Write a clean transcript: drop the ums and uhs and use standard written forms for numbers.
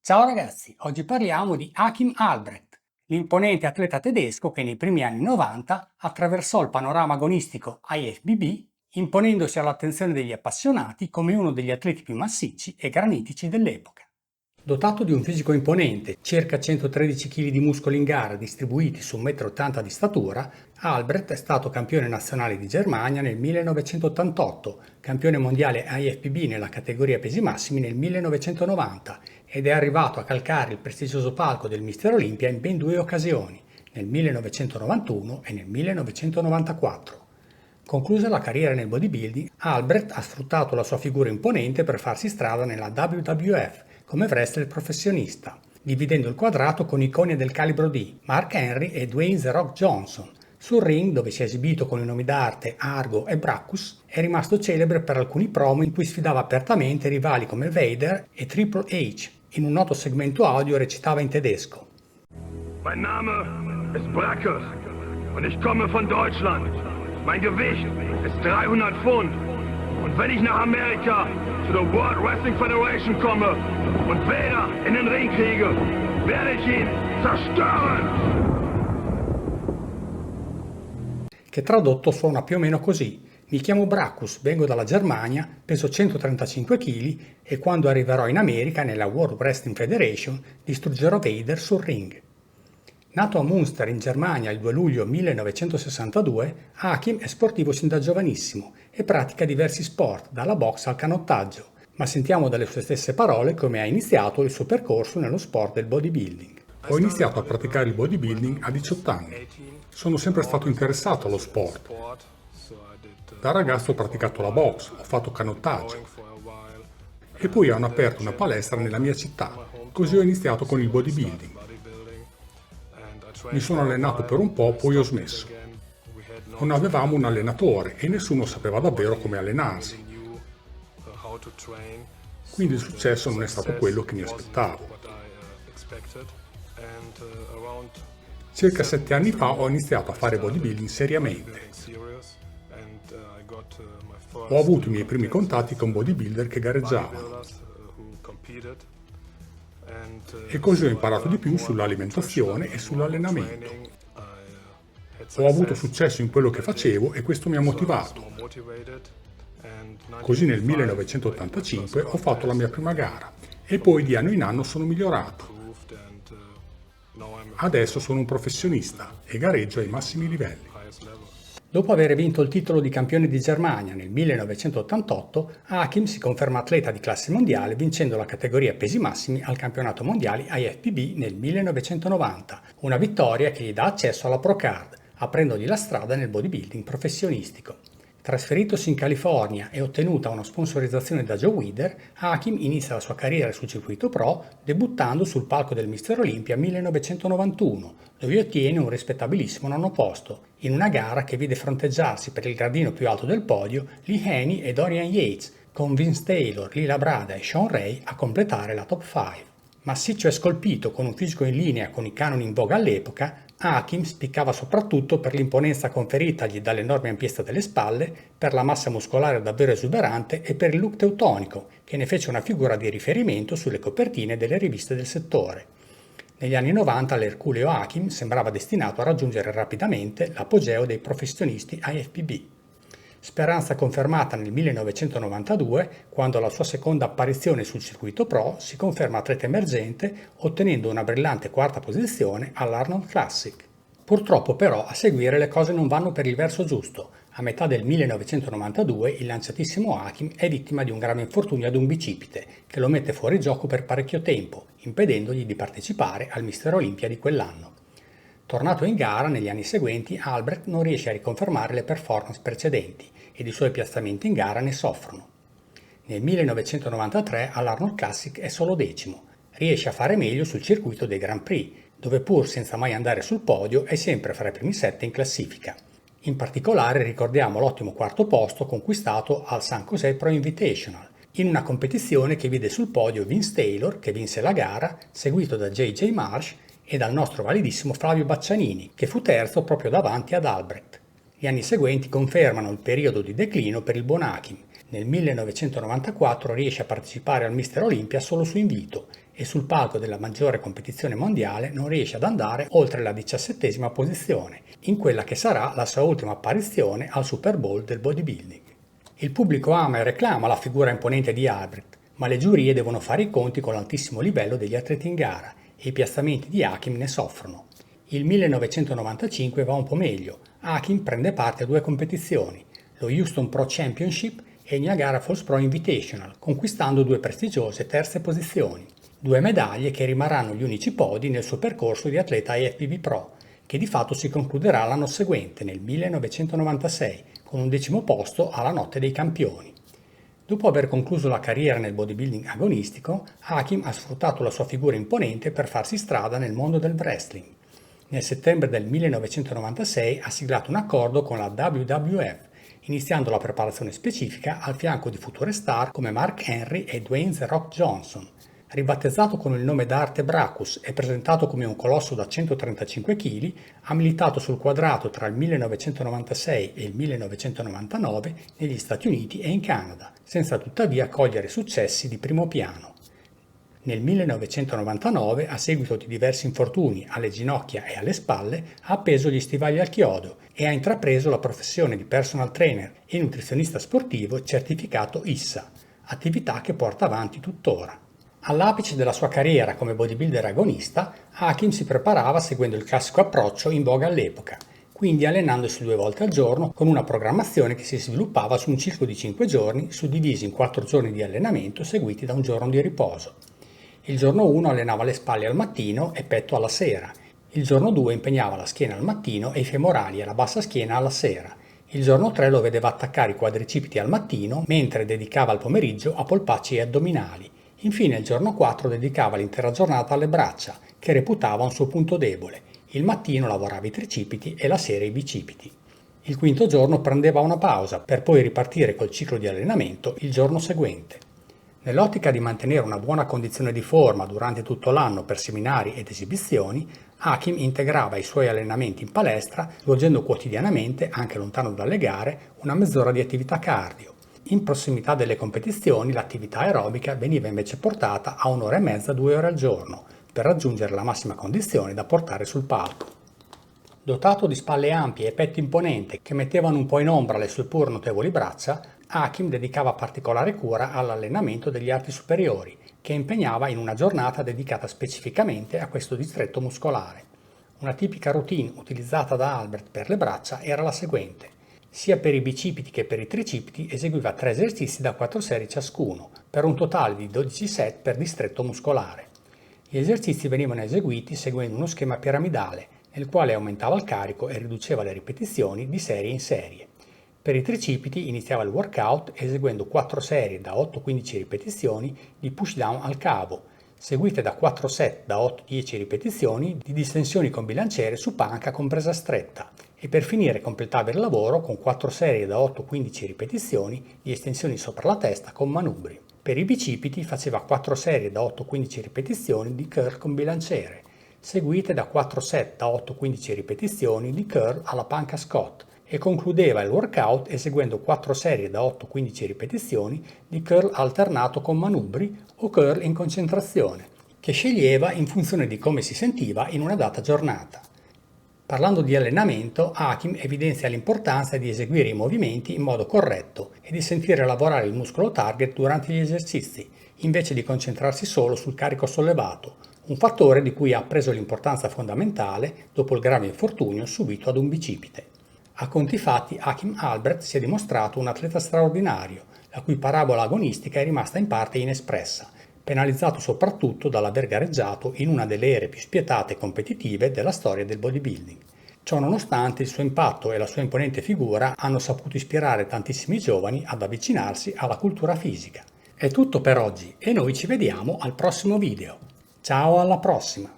Ciao ragazzi, oggi parliamo di Hakim Albrecht, l'imponente atleta tedesco che nei primi anni 90 attraversò il panorama agonistico IFBB, imponendosi all'attenzione degli appassionati come uno degli atleti più massicci e granitici dell'epoca. Dotato di un fisico imponente, circa 113 kg di muscoli in gara distribuiti su 1,80 m di statura, Albrecht è stato campione nazionale di Germania nel 1988, campione mondiale IFBB nella categoria pesi massimi nel 1990 ed è arrivato a calcare il prestigioso palco del Mister Olympia in ben due occasioni, nel 1991 e nel 1994. Conclusa la carriera nel bodybuilding, Albrecht ha sfruttato la sua figura imponente per farsi strada nella WWF come wrestler professionista, dividendo il quadrato con icone del calibro di Mark Henry e Dwayne The Rock Johnson. Sul ring, dove si è esibito con i nomi d'arte Argo e Brackus, è rimasto celebre per alcuni promo in cui sfidava apertamente rivali come Vader e Triple H. In un noto segmento audio recitava in tedesco. Mein Name ist Brackus und ich komme von Deutschland. Mein Gewicht ist 300 Pfund. Und wenn ich nach Amerika zu der World Wrestling Federation komme und Vader in den Ring kriege, werde ich ihn zerstören! Che tradotto suona più o meno così. Mi chiamo Brackus, vengo dalla Germania, peso 135 kg e quando arriverò in America nella World Wrestling Federation distruggerò Vader sul ring. Nato a Münster in Germania il 2 luglio 1962, Hakim è sportivo sin da giovanissimo e pratica diversi sport, dalla box al canottaggio, ma sentiamo dalle sue stesse parole come ha iniziato il suo percorso nello sport del bodybuilding. Ho iniziato a praticare il bodybuilding a 18 anni. Sono sempre stato interessato allo sport. Da ragazzo ho praticato la box, ho fatto canottaggio e poi hanno aperto una palestra nella mia città, così ho iniziato con il bodybuilding. Mi sono allenato per un po', poi ho smesso. Non avevamo un allenatore e nessuno sapeva davvero come allenarsi. Quindi il successo non è stato quello che mi aspettavo. Circa 7 anni fa ho iniziato a fare bodybuilding seriamente. Ho avuto i miei primi contatti con bodybuilder che gareggiavano. E così ho imparato di più sull'alimentazione e sull'allenamento. Ho avuto successo in quello che facevo e questo mi ha motivato. Così nel 1985 ho fatto la mia prima gara e poi di anno in anno sono migliorato. Adesso sono un professionista e gareggio ai massimi livelli. Dopo aver vinto il titolo di campione di Germania nel 1988, Hakim si conferma atleta di classe mondiale vincendo la categoria pesi massimi al campionato mondiale IFBB nel 1990, una vittoria che gli dà accesso alla Pro Card, aprendogli la strada nel bodybuilding professionistico. Trasferitosi in California e ottenuta una sponsorizzazione da Joe Weider, Hakim inizia la sua carriera sul circuito pro debuttando sul palco del Mister Olympia 1991, dove ottiene un rispettabilissimo nono posto, in una gara che vede fronteggiarsi per il gradino più alto del podio Lee Haney e Dorian Yates, con Vince Taylor, Lee Labrada e Sean Ray a completare la top 5. Massiccio e scolpito, con un fisico in linea con i canoni in voga all'epoca, Hakim spiccava soprattutto per l'imponenza conferitagli dall'enorme ampiezza delle spalle, per la massa muscolare davvero esuberante e per il look teutonico, che ne fece una figura di riferimento sulle copertine delle riviste del settore. Negli anni 90 l'erculeo Hakim sembrava destinato a raggiungere rapidamente l'apogeo dei professionisti IFBB. Speranza confermata nel 1992, quando alla sua seconda apparizione sul circuito pro si conferma atleta emergente, ottenendo una brillante quarta posizione all'Arnold Classic. Purtroppo però a seguire le cose non vanno per il verso giusto. A metà del 1992 il lanciatissimo Hakim è vittima di un grave infortunio ad un bicipite, che lo mette fuori gioco per parecchio tempo, impedendogli di partecipare al Mister Olympia di quell'anno. Tornato in gara negli anni seguenti, Albrecht non riesce a riconfermare le performance precedenti ed i suoi piazzamenti in gara ne soffrono. Nel 1993 all'Arnold Classic è solo decimo, riesce a fare meglio sul circuito dei Grand Prix, dove pur senza mai andare sul podio è sempre fra i primi 7 in classifica. In particolare ricordiamo l'ottimo quarto posto conquistato al San José Pro Invitational, in una competizione che vide sul podio Vince Taylor, che vinse la gara, seguito da J.J. Marsh e dal nostro validissimo Flavio Baccianini, che fu terzo proprio davanti ad Albrecht. Gli anni seguenti confermano il periodo di declino per il buon Hakim, Nel 1994 riesce a partecipare al Mister Olympia solo su invito e sul palco della maggiore competizione mondiale non riesce ad andare oltre la 17ª posizione, in quella che sarà la sua ultima apparizione al Super Bowl del bodybuilding. Il pubblico ama e reclama la figura imponente di Albrecht, ma le giurie devono fare i conti con l'altissimo livello degli atleti in gara e i piazzamenti di Hakim ne soffrono. Il 1995 va un po' meglio. Hakim prende parte a 2 competizioni, lo Houston Pro Championship e il Niagara Falls Pro Invitational, conquistando 2 prestigiose terze posizioni, 2 medaglie che rimarranno gli unici podi nel suo percorso di atleta IFBB Pro, che di fatto si concluderà l'anno seguente, nel 1996, con un 10° posto alla Notte dei Campioni. Dopo aver concluso la carriera nel bodybuilding agonistico, Hakim ha sfruttato la sua figura imponente per farsi strada nel mondo del wrestling. Nel settembre del 1996 ha siglato un accordo con la WWF, iniziando la preparazione specifica al fianco di future star come Mark Henry e Dwayne The Rock Johnson. Ribattezzato con il nome d'arte Brachus e presentato come un colosso da 135 kg, ha militato sul quadrato tra il 1996 e il 1999 negli Stati Uniti e in Canada, senza tuttavia cogliere successi di primo piano. Nel 1999, a seguito di diversi infortuni alle ginocchia e alle spalle, ha appeso gli stivali al chiodo e ha intrapreso la professione di personal trainer e nutrizionista sportivo certificato ISSA, attività che porta avanti tuttora. All'apice della sua carriera come bodybuilder agonista, Hakim si preparava seguendo il classico approccio in voga all'epoca, quindi allenandosi 2 volte al giorno con una programmazione che si sviluppava su un ciclo di 5 giorni suddivisi in 4 giorni di allenamento seguiti da un giorno di riposo. Il giorno 1 allenava le spalle al mattino e petto alla sera. Il giorno 2 impegnava la schiena al mattino e i femorali e la bassa schiena alla sera. Il giorno 3 lo vedeva attaccare i quadricipiti al mattino, mentre dedicava il pomeriggio a polpacci e addominali. Infine il giorno 4 dedicava l'intera giornata alle braccia, che reputava un suo punto debole. Il mattino lavorava i tricipiti e la sera i bicipiti. Il 5° giorno prendeva una pausa per poi ripartire col ciclo di allenamento il giorno seguente. Nell'ottica di mantenere una buona condizione di forma durante tutto l'anno per seminari ed esibizioni, Hakim integrava i suoi allenamenti in palestra svolgendo quotidianamente, anche lontano dalle gare, una mezz'ora di attività cardio. In prossimità delle competizioni l'attività aerobica veniva invece portata a 1 ora e mezza, 2 ore al giorno, per raggiungere la massima condizione da portare sul palco. Dotato di spalle ampie e petto imponente che mettevano un po' in ombra le sue pur notevoli braccia, Hakim dedicava particolare cura all'allenamento degli arti superiori, che impegnava in una giornata dedicata specificamente a questo distretto muscolare. Una tipica routine utilizzata da Albrecht per le braccia era la seguente. Sia per i bicipiti che per i tricipiti eseguiva 3 esercizi da 4 serie ciascuno, per un totale di 12 set per distretto muscolare. Gli esercizi venivano eseguiti seguendo uno schema piramidale, nel quale aumentava il carico e riduceva le ripetizioni di serie in serie. Per i tricipiti iniziava il workout eseguendo 4 serie da 8-15 ripetizioni di push down al cavo, seguite da 4 set da 8-10 ripetizioni di distensioni con bilanciere su panca con presa stretta e per finire completava il lavoro con 4 serie da 8-15 ripetizioni di estensioni sopra la testa con manubri. Per i bicipiti faceva 4 serie da 8-15 ripetizioni di curl con bilanciere, seguite da 4 set da 8-15 ripetizioni di curl alla panca Scott, e concludeva il workout eseguendo 4 serie da 8-15 ripetizioni di curl alternato con manubri o curl in concentrazione, che sceglieva in funzione di come si sentiva in una data giornata. Parlando di allenamento, Hakim evidenzia l'importanza di eseguire i movimenti in modo corretto e di sentire lavorare il muscolo target durante gli esercizi, invece di concentrarsi solo sul carico sollevato, un fattore di cui ha preso l'importanza fondamentale dopo il grave infortunio subito ad un bicipite. A conti fatti, Hakim Albrecht si è dimostrato un atleta straordinario, la cui parabola agonistica è rimasta in parte inespressa, penalizzato soprattutto dall'aver gareggiato in una delle ere più spietate e competitive della storia del bodybuilding. Ciò nonostante, il suo impatto e la sua imponente figura hanno saputo ispirare tantissimi giovani ad avvicinarsi alla cultura fisica. È tutto per oggi e noi ci vediamo al prossimo video. Ciao, alla prossima!